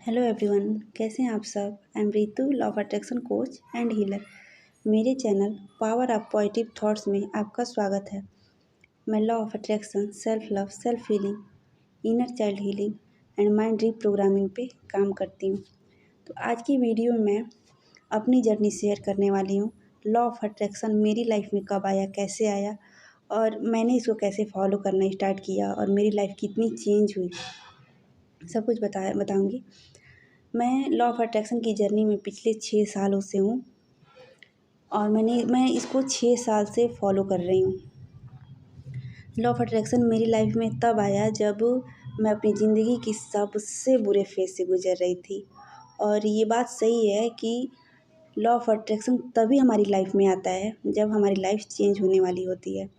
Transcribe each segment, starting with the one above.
Hello everyone, कैसे हैं आप सब। I am Ritu, law of attraction coach and healer. मेरे channel power of positive thoughts में आपका स्वागत है। मैं law of attraction, self love, self healing, inner child healing and mind reprogramming पे काम करती हूँ। तो आज की वीडियो में मैं अपनी जर्नी शेयर करने वाली हूँ। लॉ ऑफ अट्रैक्शन मेरी लाइफ में कब आया, कैसे आया और मैंने इसको कैसे फॉलो करना स्टार्ट किया और मेरी लाइफ कितनी चेंज हुई, सब कुछ बताऊँगी। मैं लॉ ऑफ अट्रैक्शन की जर्नी में पिछले 6 सालों से हूँ और मैं इसको 6 साल से फॉलो कर रही हूँ। लॉ ऑफ अट्रैक्शन मेरी लाइफ में तब आया जब मैं अपनी ज़िंदगी की सबसे बुरे फेज़ से गुज़र रही थी। और ये बात सही है कि लॉ ऑफ अट्रैक्शन तभी हमारी लाइफ में आता है जब हमारी लाइफ चेंज होने वाली होती है।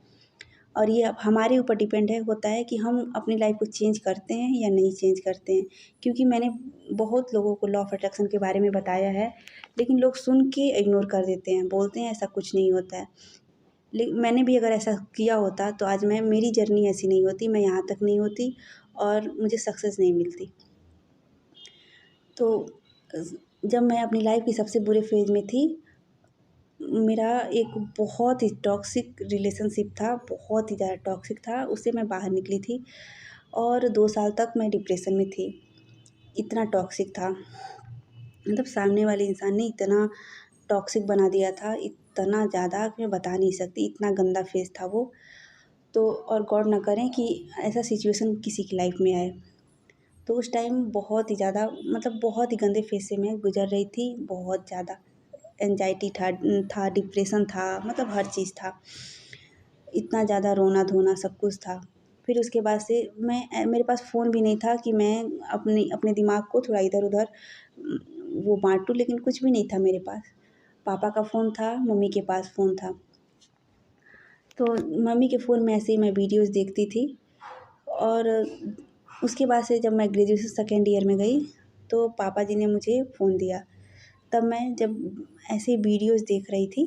और ये अब हमारे ऊपर डिपेंड होता है कि हम अपनी लाइफ को चेंज करते हैं या नहीं चेंज करते हैं। क्योंकि मैंने बहुत लोगों को लॉ ऑफ अट्रैक्शन के बारे में बताया है, लेकिन लोग सुन के इग्नोर कर देते हैं, बोलते हैं ऐसा कुछ नहीं होता है। लेकिन मैंने भी अगर ऐसा किया होता तो आज मेरी जर्नी ऐसी नहीं होती, मैं यहाँ तक नहीं होती और मुझे सक्सेस नहीं मिलती। तो जब मैं अपनी लाइफ की सबसे बुरे फेज़ में थी, मेरा एक बहुत ही टॉक्सिक रिलेशनशिप था, बहुत ही ज़्यादा टॉक्सिक था, उससे मैं बाहर निकली थी और 2 साल तक मैं डिप्रेशन में थी। इतना टॉक्सिक था, मतलब सामने वाले इंसान ने इतना टॉक्सिक बना दिया था, इतना ज़्यादा कि मैं बता नहीं सकती, इतना गंदा फेज़ था वो। तो और गॉड ना करें कि ऐसा सिचुएशन किसी की लाइफ में आए। तो उस टाइम बहुत ही ज़्यादा, मतलब बहुत ही गंदे फेज़ से मैं गुज़र रही थी, बहुत ज़्यादा। एंग्जायटी था, डिप्रेशन था, मतलब हर चीज़ था। इतना ज़्यादा रोना-धोना सब कुछ था। फिर उसके बाद से मेरे पास फ़ोन भी नहीं था कि मैं अपने दिमाग को थोड़ा इधर-उधर वो बाँटूँ, लेकिन कुछ भी नहीं था मेरे पास। पापा का फ़ोन था, मम्मी के पास फ़ोन था। तो मम्मी के फ़ोन में ऐसे ही मैं वीडियोज़ देखती थी और उसके बाद से जब मैं ग्रेजुएशन सेकेंड ईयर में गई, तो पापा जी ने मुझे फ़ोन दिया। तब मैं जब ऐसे वीडियोज़ देख रही थी,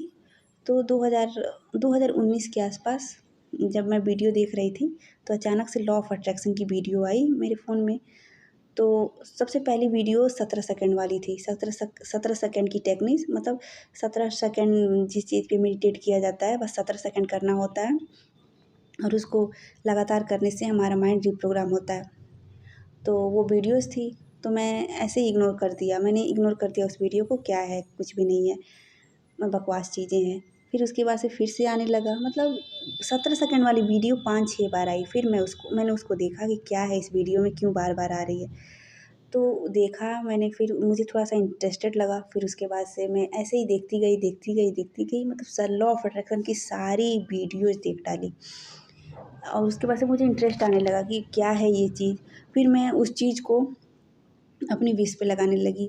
तो 2019 के आसपास जब मैं वीडियो देख रही थी, तो अचानक से लॉ ऑफ अट्रैक्शन की वीडियो आई मेरे फ़ोन में। तो सबसे पहली वीडियो 17 सेकंड वाली थी। 17 सेकंड की टेक्निक, मतलब 17 सेकंड जिस चीज़ पे मेडिटेट किया जाता है, बस 17 सेकंड करना होता है और उसको लगातार करने से हमारा माइंड रिप्रोग्राम होता है। तो वो वीडियोज़ थी, तो मैं ऐसे ही मैंने इग्नोर कर दिया उस वीडियो को, क्या है, कुछ भी नहीं है, बकवास चीज़ें हैं। फिर उसके बाद से फिर से आने लगा, मतलब 17 सेकंड वाली वीडियो 5-6 बार आई। फिर मैंने उसको देखा कि क्या है इस वीडियो में, क्यों बार-बार आ रही है। तो देखा मैंने, फिर मुझे थोड़ा-सा इंटरेस्टेड लगा। फिर उसके बाद से मैं ऐसे ही देखती गई, मतलब लॉ ऑफ अट्रैक्शन की सारी वीडियोज़ देख डाली। और उसके बाद से मुझे इंटरेस्ट आने लगा कि क्या है ये चीज़। फिर मैं उस चीज़ को अपनी विश पे लगाने लगी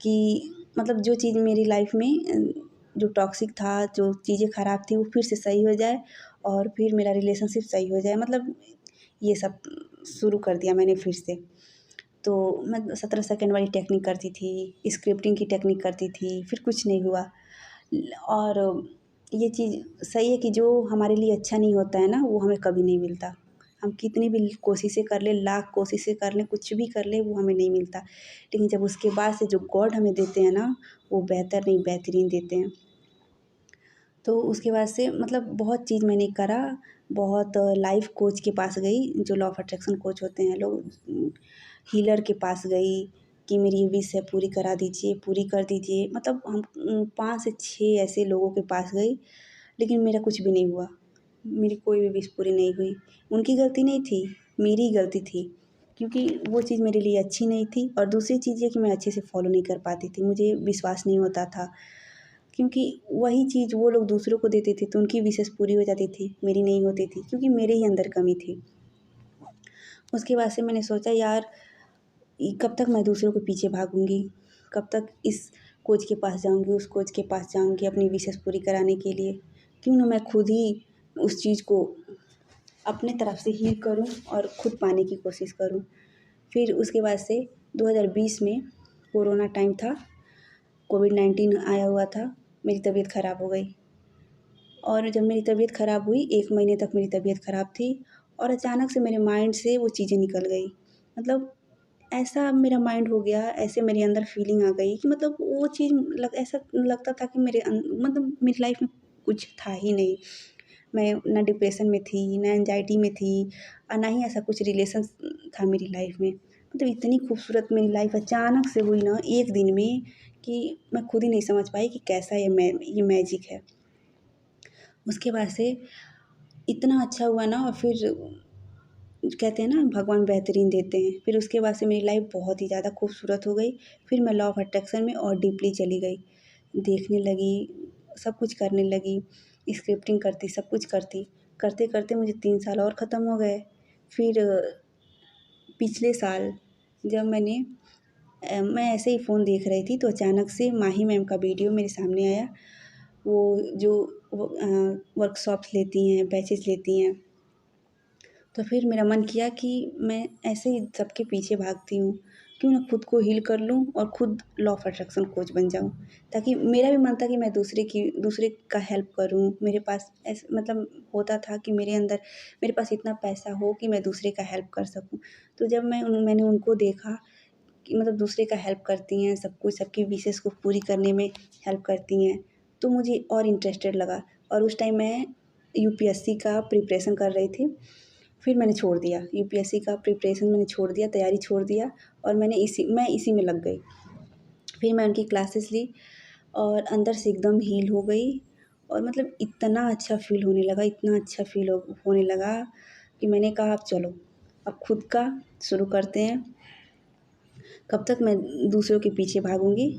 कि मतलब जो चीज़ मेरी लाइफ में जो टॉक्सिक था, जो चीज़ें ख़राब थी, वो फिर से सही हो जाए और फिर मेरा रिलेशनशिप सही हो जाए। मतलब ये सब शुरू कर दिया मैंने फिर से। तो मैं 17 सेकंड वाली टेक्निक करती थी, स्क्रिप्टिंग की टेक्निक करती थी, फिर कुछ नहीं हुआ। और ये चीज़ सही है कि जो हमारे लिए अच्छा नहीं होता है ना, वो हमें कभी नहीं मिलता। हम कितनी भी कोशिशें कर लें, लाख कोशिशें कर लें, कुछ भी कर लें, वो हमें नहीं मिलता। लेकिन जब उसके बाद से जो गॉड हमें देते हैं ना, वो बेहतर नहीं, बेहतरीन देते हैं। तो उसके बाद से मतलब बहुत चीज़ मैंने करा, बहुत लाइफ कोच के पास गई, जो लॉ ऑफ अट्रैक्शन कोच होते हैं लोग, हीलर के पास गई कि मेरी ये विश है, पूरी करा दीजिए, पूरी कर दीजिए। मतलब हम 5 से 6 ऐसे लोगों के पास गई, लेकिन मेरा कुछ भी नहीं हुआ। मेरी कोई भी विश पूरी नहीं हुई। उनकी गलती नहीं थी, मेरी ही गलती थी, क्योंकि वो चीज़ मेरे लिए अच्छी नहीं थी और दूसरी चीज़ ये कि मैं अच्छे से फ़ॉलो नहीं कर पाती थी, मुझे विश्वास नहीं होता था। क्योंकि वही चीज़ वो लोग दूसरों को देते थे, तो उनकी विशेज़ पूरी हो जाती थी, मेरी नहीं होती थी, क्योंकि मेरे ही अंदर कमी थी। उसके बाद से मैंने सोचा, यार कब तक मैं दूसरों के पीछे भागूँगी? कब तक इस कोच के पास जाऊँगी, उस कोच के पास जाऊँगी अपनी विशेज़ पूरी कराने के लिए? क्यों ना मैं खुद ही उस चीज़ को अपने तरफ से हील करूँ और खुद पाने की कोशिश करूँ। फिर उसके बाद से 2020 में कोरोना टाइम था, कोविड-19 आया हुआ था, मेरी तबीयत ख़राब हो गई। और जब मेरी तबीयत ख़राब हुई, 1 महीने तक मेरी तबीयत ख़राब थी और अचानक से मेरे माइंड से वो चीज़ें निकल गई। मतलब ऐसा मेरा माइंड हो गया, ऐसे मेरे अंदर फीलिंग आ गई कि मतलब वो चीज़ ऐसा लगता था कि मतलब मेरी लाइफ में कुछ था ही नहीं। मैं ना डिप्रेशन में थी, ना एंजाइटी में थी और ना ही ऐसा कुछ रिलेशन था मेरी लाइफ में। मतलब इतनी खूबसूरत मेरी लाइफ अचानक से हुई ना एक दिन में कि मैं खुद ही नहीं समझ पाई कि कैसा ये मैजिक है। उसके बाद से इतना अच्छा हुआ ना, और फिर कहते हैं ना भगवान बेहतरीन देते हैं। फिर उसके बाद से मेरी लाइफ बहुत ही ज़्यादा खूबसूरत हो गई। फिर मैं लॉ ऑफ अट्रैक्शन में और डीपली चली गई, देखने लगी, सब कुछ करने लगी, स्क्रिप्टिंग करती, सब कुछ करती। करते-करते मुझे 3 साल और ख़त्म हो गए। फिर पिछले साल जब मैं ऐसे ही फ़ोन देख रही थी तो अचानक से माही मैम का वीडियो मेरे सामने आया। वो जो वर्कशॉप्स लेती हैं, बैचेज़ लेती हैं। तो फिर मेरा मन किया कि मैं ऐसे ही सबके पीछे भागती हूँ, क्यों ना खुद को हील कर लूँ और खुद लॉ ऑफ अट्रैक्शन कोच बन जाऊँ। ताकि मेरा भी मन था कि मैं दूसरे का हेल्प करूँ। मेरे पास मतलब होता था कि मेरे पास इतना पैसा हो कि मैं दूसरे का हेल्प कर सकूँ। तो जब मैंने उनको देखा कि मतलब दूसरे का हेल्प करती हैं, सब कुछ सबकी विशेज़ को पूरी करने में हेल्प करती हैं, तो मुझे और इंटरेस्टेड लगा। और उस टाइम मैं यूपीएससी का प्रिपरेशन कर रही थी। फिर मैंने छोड़ दिया, यूपीएससी का प्रिपरेशन मैंने छोड़ दिया, तैयारी छोड़ दिया और मैं इसी में लग गई। फिर मैं उनकी क्लासेस ली और अंदर से एकदम हील हो गई और मतलब इतना अच्छा फ़ील होने लगा, इतना अच्छा फ़ील होने लगा कि मैंने कहा अब चलो, अब खुद का शुरू करते हैं। कब तक मैं दूसरों के पीछे भागूँगी,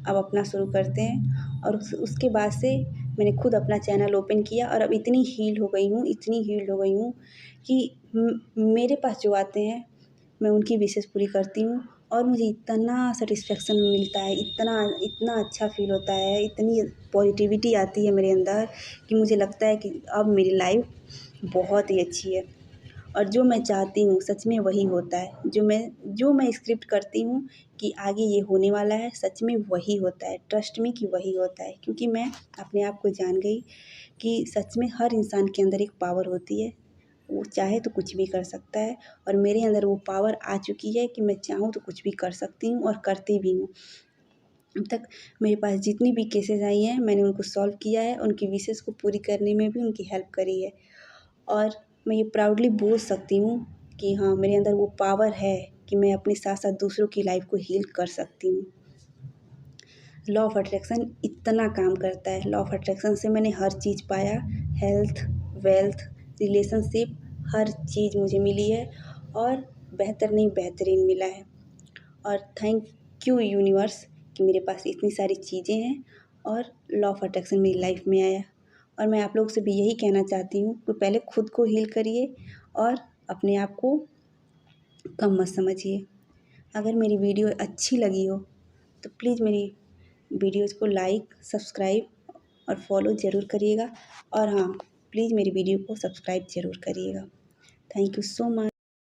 अब अपना शुरू करते हैं। और उसके बाद से मैंने खुद अपना चैनल ओपन किया और अब इतनी हील हो गई हूँ कि मेरे पास जो आते हैं, मैं उनकी विशेज़ पूरी करती हूँ और मुझे इतना सैटिस्फैक्शन मिलता है, इतना अच्छा फ़ील होता है, इतनी पॉज़िटिविटी आती है मेरे अंदर कि मुझे लगता है कि अब मेरी लाइफ़ बहुत ही अच्छी है। और जो मैं चाहती हूँ सच में वही होता है। जो मैं स्क्रिप्ट करती हूँ कि आगे ये होने वाला है, सच में वही होता है। ट्रस्ट मी कि वही होता है, क्योंकि मैं अपने आप को जान गई कि सच में हर इंसान के अंदर एक पावर होती है। वो चाहे तो कुछ भी कर सकता है और मेरे अंदर वो पावर आ चुकी है कि मैं चाहूँ तो कुछ भी कर सकती हूँ और करती भी हूँ। अब तक मेरे पास जितनी भी केसेज़ आई हैं, मैंने उनको सॉल्व किया है, उनकी विशेज़ को पूरी करने में भी उनकी हेल्प करी है। और मैं ये प्राउडली बोल सकती हूँ कि हाँ, मेरे अंदर वो पावर है कि मैं अपने साथ-साथ दूसरों की लाइफ़ को हील कर सकती हूँ। लॉ ऑफ अट्रैक्शन इतना काम करता है। लॉ ऑफ अट्रैक्शन से मैंने हर चीज़ पाया, हेल्थ, वेल्थ, रिलेशनशिप, हर चीज़ मुझे मिली है और बेहतर नहीं बेहतरीन मिला है। और थैंक यू यूनिवर्स कि मेरे पास इतनी सारी चीज़ें हैं और लॉ ऑफ अट्रैक्शन मेरी लाइफ में आया। और मैं आप लोग से भी यही कहना चाहती हूँ कि पहले खुद को हील करिए और अपने आप को कम मत समझिए। अगर मेरी वीडियो अच्छी लगी हो तो प्लीज़ मेरी वीडियोज़ को लाइक, सब्सक्राइब और फॉलो ज़रूर करिएगा। और हाँ, प्लीज़ मेरी वीडियो को सब्सक्राइब ज़रूर करिएगा। Thank you so much.